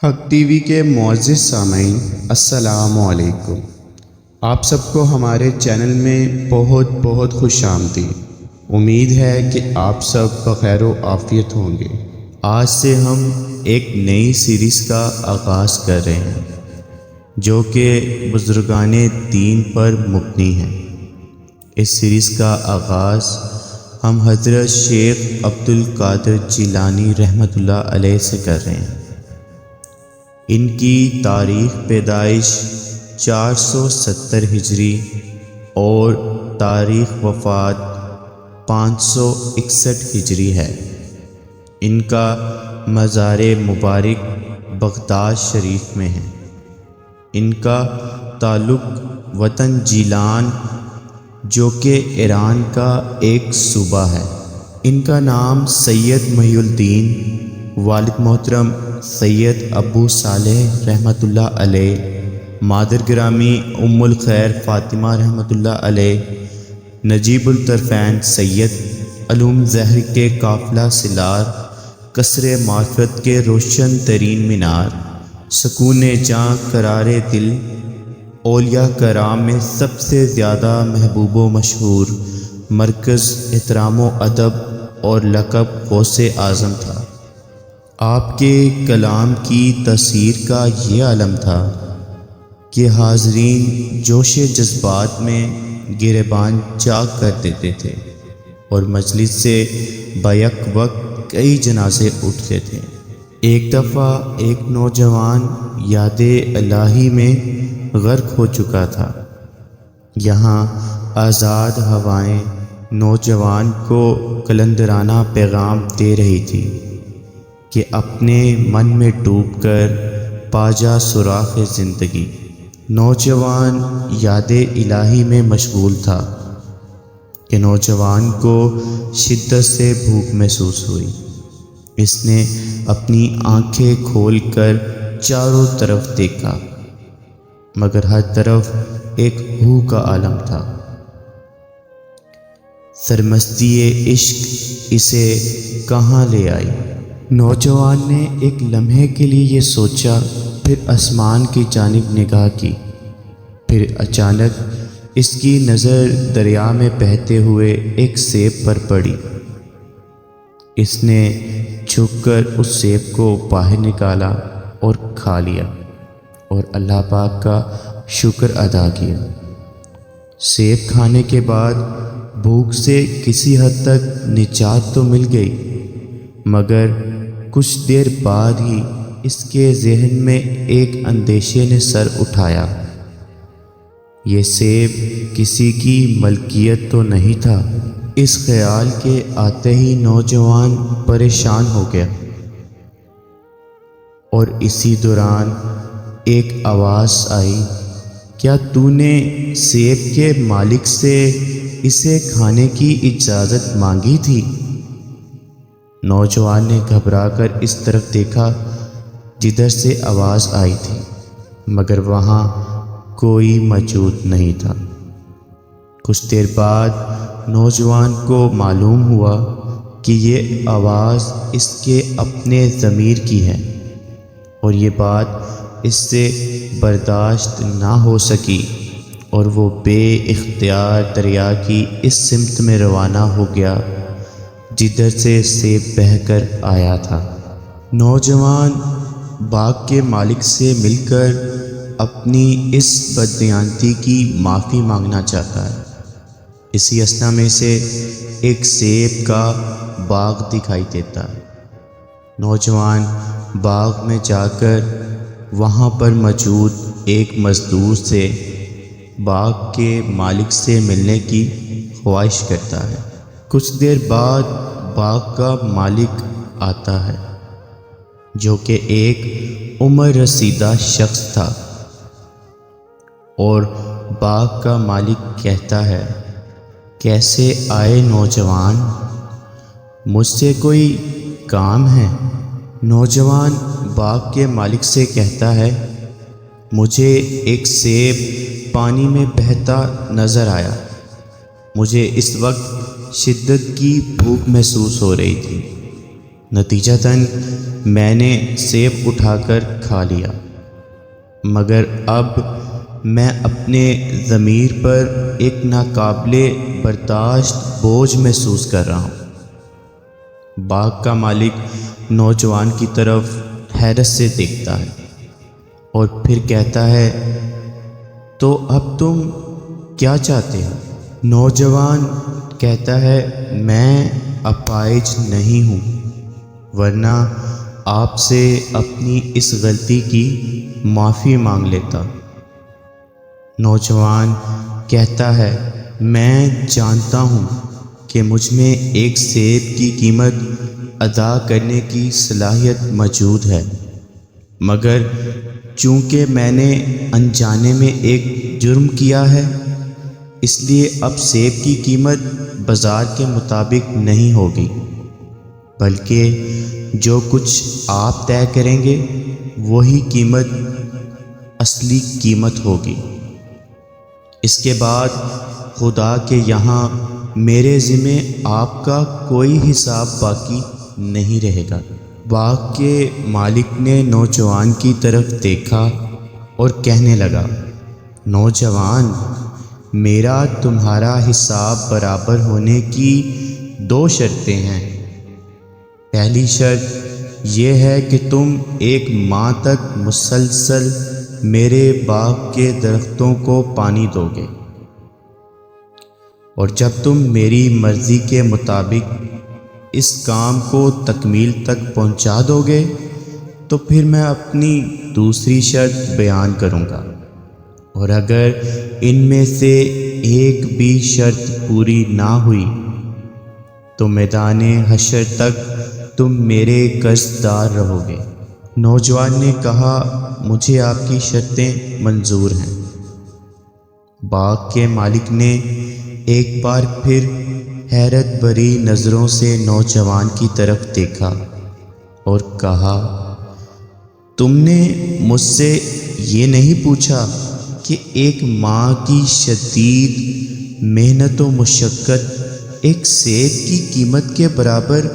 حق T V کے معزز سامعین، السلام علیکم۔ آپ سب کو ہمارے چینل میں بہت بہت خوش آمدید۔ امید ہے کہ آپ سب بخیر و عافیت ہوں گے۔ آج سے ہم ایک نئی سیریز کا آغاز کر رہے ہیں جو کہ بزرگان دین پر مبنی ہے۔ اس سیریز کا آغاز ہم حضرت شیخ عبدالقادر جیلانی رحمۃ اللہ علیہ سے کر رہے ہیں۔ ان کی تاریخ پیدائش 470 ہجری اور تاریخ وفات 561 ہجری ہے۔ ان کا مزار مبارک بغداد شریف میں ہے۔ ان کا تعلق وطن جیلان جو کہ ایران کا ایک صوبہ ہے۔ ان کا نام سید محی الدین، والد محترم سید ابو صالح رحمۃ اللہ علیہ، مادر گرامی ام الخیر فاطمہ رحمۃ اللہ علیہ، نجیب الطرفین سید، علوم زہر کے قافلہ سالار، قصر معرفت کے روشن ترین مینار، سکون جاں قرار دل، اولیاء کرام میں سب سے زیادہ محبوب و مشہور، مرکز احترام و ادب اور لقب غوث اعظم تھا۔ آپ کے کلام کی تاثیر کا یہ عالم تھا کہ حاضرین جوش جذبات میں گریباں چاک کر دیتے تھے اور مجلس سے بیک وقت کئی جنازے اٹھتے تھے۔ ایک دفعہ ایک نوجوان یاد الہی میں غرق ہو چکا تھا۔ یہاں آزاد ہوائیں نوجوان کو قلندرانہ پیغام دے رہی تھی کہ اپنے من میں ڈوب کر پا جا سراغ زندگی۔ نوجوان یاد الہی میں مشغول تھا کہ نوجوان کو شدت سے بھوک محسوس ہوئی۔ اس نے اپنی آنکھیں کھول کر چاروں طرف دیکھا مگر ہر طرف ایک ہو کا عالم تھا۔ سرمستی عشق اسے کہاں لے آئی؟ نوجوان نے ایک لمحے کے لیے یہ سوچا، پھر آسمان کی جانب نگاہ کی۔ پھر اچانک اس کی نظر دریا میں بہتے ہوئے ایک سیب پر پڑی۔ اس نے جھک کر اس سیب کو باہر نکالا اور کھا لیا اور اللہ پاک کا شکر ادا کیا۔ سیب کھانے کے بعد بھوک سے کسی حد تک نجات تو مل گئی، مگر کچھ دیر بعد ہی اس کے ذہن میں ایک اندیشے نے سر اٹھایا۔ یہ سیب کسی کی ملکیت تو نہیں تھا؟ اس خیال کے آتے ہی نوجوان پریشان ہو گیا اور اسی دوران ایک آواز آئی، کیا تو نے سیب کے مالک سے اسے کھانے کی اجازت مانگی تھی؟ نوجوان نے گھبرا کر اس طرف دیکھا جدھر سے آواز آئی تھی، مگر وہاں کوئی موجود نہیں تھا۔ کچھ دیر بعد نوجوان کو معلوم ہوا کہ یہ آواز اس کے اپنے ضمیر کی ہے اور یہ بات اس سے برداشت نہ ہو سکی اور وہ بے اختیار دریا کی اس سمت میں روانہ ہو گیا جدھر سے سیب بہہ کر آیا تھا۔ نوجوان باغ کے مالک سے مل کر اپنی اس بددیانتی کی معافی مانگنا چاہتا ہے۔ اسی اثنا میں سے ایک سیب کا باغ دکھائی دیتا ہے۔ نوجوان باغ میں جا کر وہاں پر موجود ایک مزدور سے باغ کے مالک سے ملنے کی خواہش کرتا ہے۔ کچھ دیر بعد باغ کا مالک آتا ہے جو کہ ایک عمر رسیدہ شخص تھا اور باغ کا مالک کہتا ہے، کیسے آئے نوجوان؟ مجھ سے کوئی کام ہے؟ نوجوان باغ کے مالک سے کہتا ہے، مجھے ایک سیب پانی میں بہتا نظر آیا۔ مجھے اس وقت شدت کی بھوک محسوس ہو رہی تھی نتیجتاً میں نے سیب اٹھا کر کھا لیا، مگر اب میں اپنے ضمیر پر ایک ناقابل برداشت بوجھ محسوس کر رہا ہوں۔ باغ کا مالک نوجوان کی طرف حیرت سے دیکھتا ہے اور پھر کہتا ہے، تو اب تم کیا چاہتے ہو؟ نوجوان کہتا ہے، میں اپائج نہیں ہوں، ورنہ آپ سے اپنی اس غلطی کی معافی مانگ لیتا۔ نوجوان کہتا ہے، میں جانتا ہوں کہ مجھ میں ایک سیب کی قیمت ادا کرنے کی صلاحیت موجود ہے، مگر چونکہ میں نے انجانے میں ایک جرم کیا ہے، اس لیے اب سیب کی قیمت بازار کے مطابق نہیں ہوگی، بلکہ جو کچھ آپ طے کریں گے وہی قیمت اصلی قیمت ہوگی۔ اس کے بعد خدا کے یہاں میرے ذمے آپ کا کوئی حساب باقی نہیں رہے گا۔ باغ کے مالک نے نوجوان کی طرف دیکھا اور کہنے لگا، نوجوان، میرا تمہارا حساب برابر ہونے کی 2 شرطیں ہیں۔ پہلی شرط یہ ہے کہ تم 1 ماہ تک مسلسل میرے باغ کے درختوں کو پانی دو گے، اور جب تم میری مرضی کے مطابق اس کام کو تکمیل تک پہنچا دو گے تو پھر میں اپنی دوسری شرط بیان کروں گا، اور اگر ان میں سے ایک بھی شرط پوری نہ ہوئی تو میدان حشر تک تم میرے قرض دار رہو گے۔ نوجوان نے کہا، مجھے آپ کی شرطیں منظور ہیں۔ باغ کے مالک نے ایک بار پھر حیرت بھری نظروں سے نوجوان کی طرف دیکھا اور کہا، تم نے مجھ سے یہ نہیں پوچھا کہ 1 ماہ کی شدید محنت و مشقت ایک سیب کی قیمت کے برابر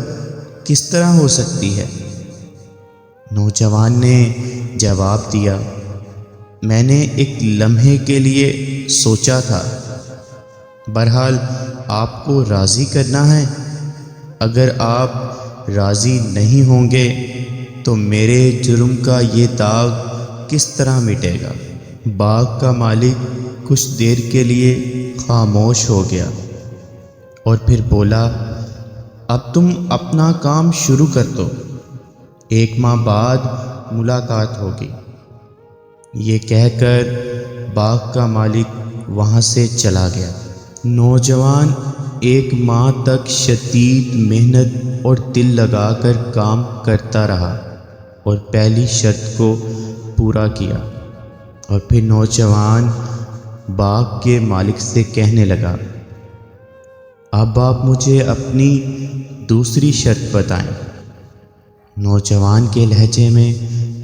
کس طرح ہو سکتی ہے؟ نوجوان نے جواب دیا، میں نے ایک لمحے کے لیے سوچا تھا، بہرحال آپ کو راضی کرنا ہے۔ اگر آپ راضی نہیں ہوں گے تو میرے جرم کا یہ داغ کس طرح مٹے گا؟ باغ کا مالک کچھ دیر کے لیے خاموش ہو گیا اور پھر بولا، اب تم اپنا کام شروع کر دو، 1 ماہ بعد ملاقات ہوگی۔ یہ کہہ کر باغ کا مالک وہاں سے چلا گیا۔ نوجوان 1 ماہ تک شدید محنت اور دل لگا کر کام کرتا رہا اور پہلی شرط کو پورا کیا، اور پھر نوجوان باغ کے مالک سے کہنے لگا، اب آپ مجھے اپنی دوسری شرط بتائیں۔ نوجوان کے لہجے میں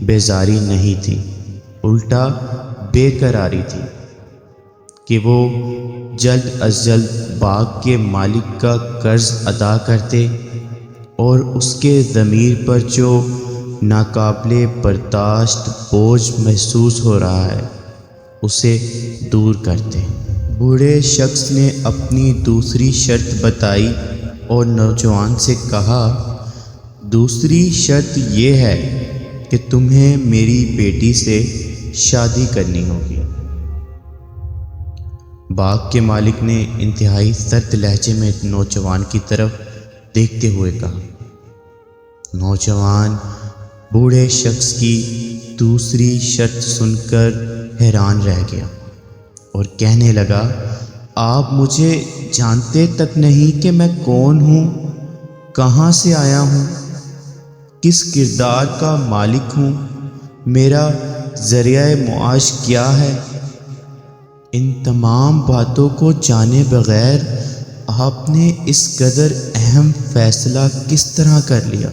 بیزاری نہیں تھی، الٹا بے قراری تھی کہ وہ جلد از جلد باغ کے مالک کا قرض ادا کرتے اور اس کے ضمیر پر جو ناقابل برداشت بوجھ محسوس ہو رہا ہے اسے دور کرتے۔ بوڑھے شخص نے اپنی دوسری شرط بتائی اور نوجوان سے کہا، دوسری شرط یہ ہے کہ تمہیں میری بیٹی سے شادی کرنی ہوگی۔ باغ کے مالک نے انتہائی سرد لہجے میں نوجوان کی طرف دیکھتے ہوئے کہا۔ نوجوان بوڑھے شخص کی دوسری شرط سن کر حیران رہ گیا اور کہنے لگا، آپ مجھے جانتے تک نہیں کہ میں کون ہوں، کہاں سے آیا ہوں، کس کردار کا مالک ہوں، میرا ذریعہ معاش کیا ہے؟ ان تمام باتوں کو جانے بغیر آپ نے اس قدر اہم فیصلہ کس طرح کر لیا؟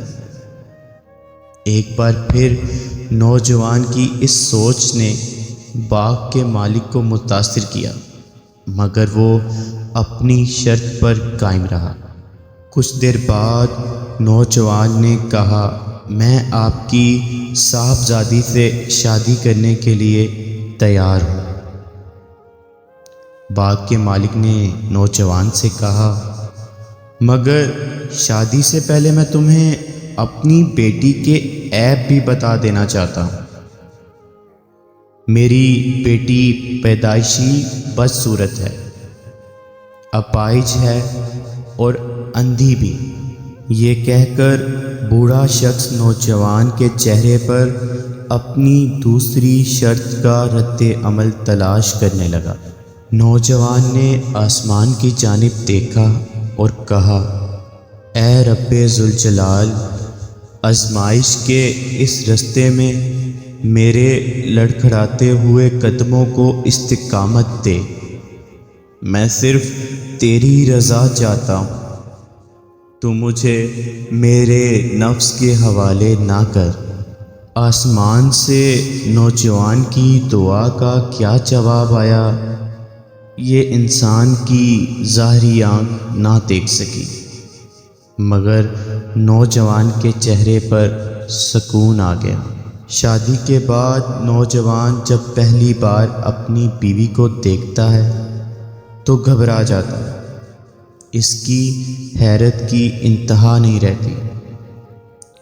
ایک بار پھر نوجوان کی اس سوچ نے باغ کے مالک کو متاثر کیا، مگر وہ اپنی شرط پر قائم رہا۔ کچھ دیر بعد نوجوان نے کہا، میں آپ کی صاحبزادی سے شادی کرنے کے لیے تیار ہوں۔ باغ کے مالک نے نوجوان سے کہا، مگر شادی سے پہلے میں تمہیں اپنی بیٹی کے عیب بھی بتا دینا چاہتا ہوں۔ میری بیٹی پیدائشی بدصورت ہے، اپاہج ہے اور اندھی بھی۔ یہ کہہ کر بوڑھا شخص نوجوان کے چہرے پر اپنی دوسری شرط کا رد عمل تلاش کرنے لگا۔ نوجوان نے آسمان کی جانب دیکھا اور کہا، اے رب ذوالجلال، آزمائش کے اس رستے میں میرے لڑکھڑاتے ہوئے قدموں کو استقامت دے۔ میں صرف تیری رضا چاہتا ہوں، تو مجھے میرے نفس کے حوالے نہ کر۔ آسمان سے نوجوان کی دعا کا کیا جواب آیا، یہ انسان کی ظاہری آنکھ نہ دیکھ سکی، مگر نوجوان کے چہرے پر سکون آ گیا۔ شادی کے بعد نوجوان جب پہلی بار اپنی بیوی کو دیکھتا ہے تو گھبرا جاتا ہے۔ اس کی حیرت کی انتہا نہیں رہتی،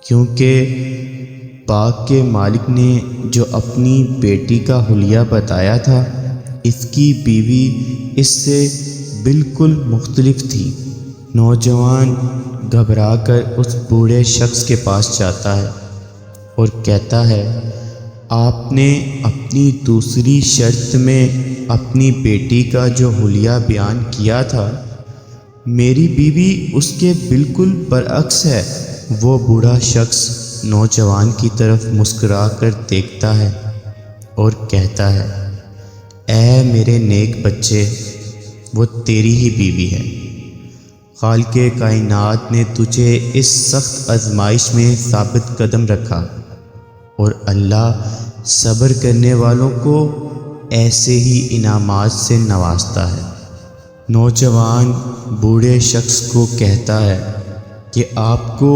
کیونکہ باغ کے مالک نے جو اپنی بیٹی کا حلیہ بتایا تھا، اس کی بیوی اس سے بالکل مختلف تھی۔ نوجوان گھبرا کر اس بوڑھے شخص کے پاس جاتا ہے اور کہتا ہے، آپ نے اپنی دوسری شرط میں اپنی بیٹی کا جو حلیہ بیان کیا تھا، میری بیوی اس کے بالکل برعکس ہے۔ وہ بوڑھا شخص نوجوان کی طرف مسکرا کر دیکھتا ہے اور کہتا ہے، اے میرے نیک بچے، وہ تیری ہی بیوی ہے۔ خالق کائنات نے تجھے اس سخت آزمائش میں ثابت قدم رکھا، اور اللہ صبر کرنے والوں کو ایسے ہی انعامات سے نوازتا ہے۔ نوجوان بوڑھے شخص کو کہتا ہے کہ آپ کو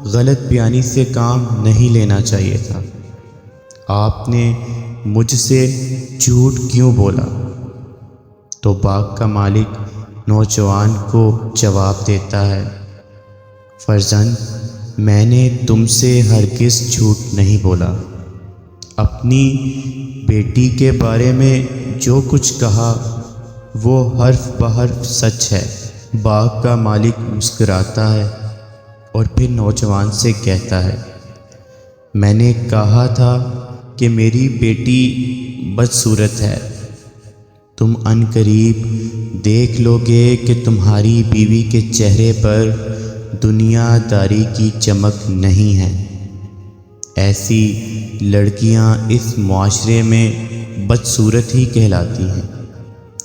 غلط بیانی سے کام نہیں لینا چاہیے تھا۔ آپ نے مجھ سے جھوٹ کیوں بولا؟ تو باغ کا مالک نوجوان کو جواب دیتا ہے، فرزند، میں نے تم سے ہرگز جھوٹ نہیں بولا۔ اپنی بیٹی کے بارے میں جو کچھ کہا وہ حرف بحرف سچ ہے۔ باغ کا مالک مسکراتا ہے اور پھر نوجوان سے کہتا ہے، میں نے کہا تھا کہ میری بیٹی بدصورت ہے۔ تم عنقریب دیکھ لو گے کہ تمہاری بیوی کے چہرے پر دنیا داری کی چمک نہیں ہے۔ ایسی لڑکیاں اس معاشرے میں بدصورت ہی کہلاتی ہیں،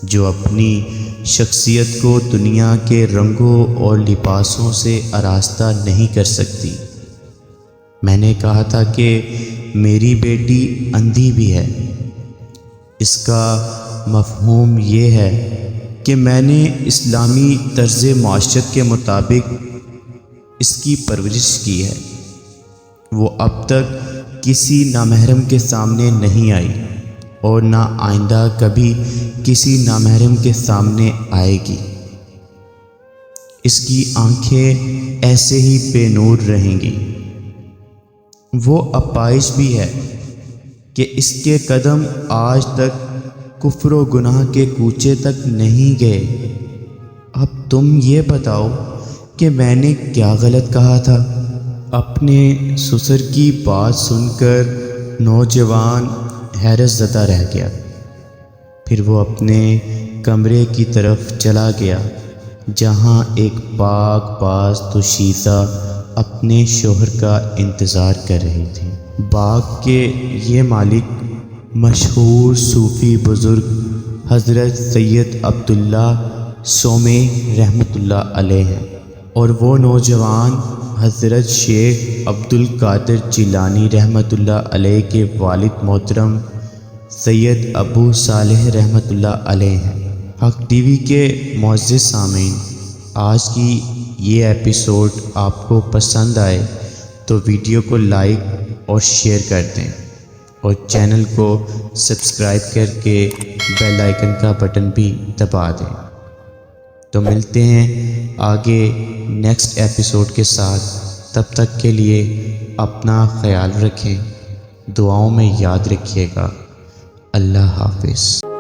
جو اپنی شخصیت کو دنیا کے رنگوں اور لباسوں سے آراستہ نہیں کر سکتی۔ میں نے کہا تھا کہ میری بیٹی اندھی بھی ہے۔ اس کا مفہوم یہ ہے کہ میں نے اسلامی طرز معاشرت کے مطابق اس کی پرورش کی ہے۔ وہ اب تک کسی نامحرم کے سامنے نہیں آئی اور نہ آئندہ کبھی کسی نامحرم کے سامنے آئے گی۔ اس کی آنکھیں ایسے ہی بے نور رہیں گی۔ وہ اپائش بھی ہے کہ اس کے قدم آج تک کفر و گناہ کے کوچے تک نہیں گئے۔ اب تم یہ بتاؤ کہ میں نے کیا غلط کہا تھا؟ اپنے سسر کی بات سن کر نوجوان حیرت زدہ رہ گیا۔ پھر وہ اپنے کمرے کی طرف چلا گیا، جہاں ایک پاک باز دوشیزہ اپنے شوہر کا انتظار کر رہی تھی۔ باغ کے یہ مالک مشہور صوفی بزرگ حضرت سید عبداللہ سومی رحمۃ اللہ علیہ ہیں، اور وہ نوجوان حضرت شیخ عبد القادر جیلانی رحمۃ اللہ علیہ کے والد محترم سید ابو صالح رحمۃ اللہ علیہ ہیں۔ حق ٹی وی کے معزز سامعین، آج کی یہ ایپیسوڈ آپ کو پسند آئے تو ویڈیو کو لائک اور شیئر کر دیں اور چینل کو سبسکرائب کر کے بیل آئیکن کا بٹن بھی دبا دیں۔ تو ملتے ہیں آگے نیکسٹ ایپیسوڈ کے ساتھ، تب تک کے لیے اپنا خیال رکھیں، دعاؤں میں یاد رکھیے گا۔ اللہ حافظ۔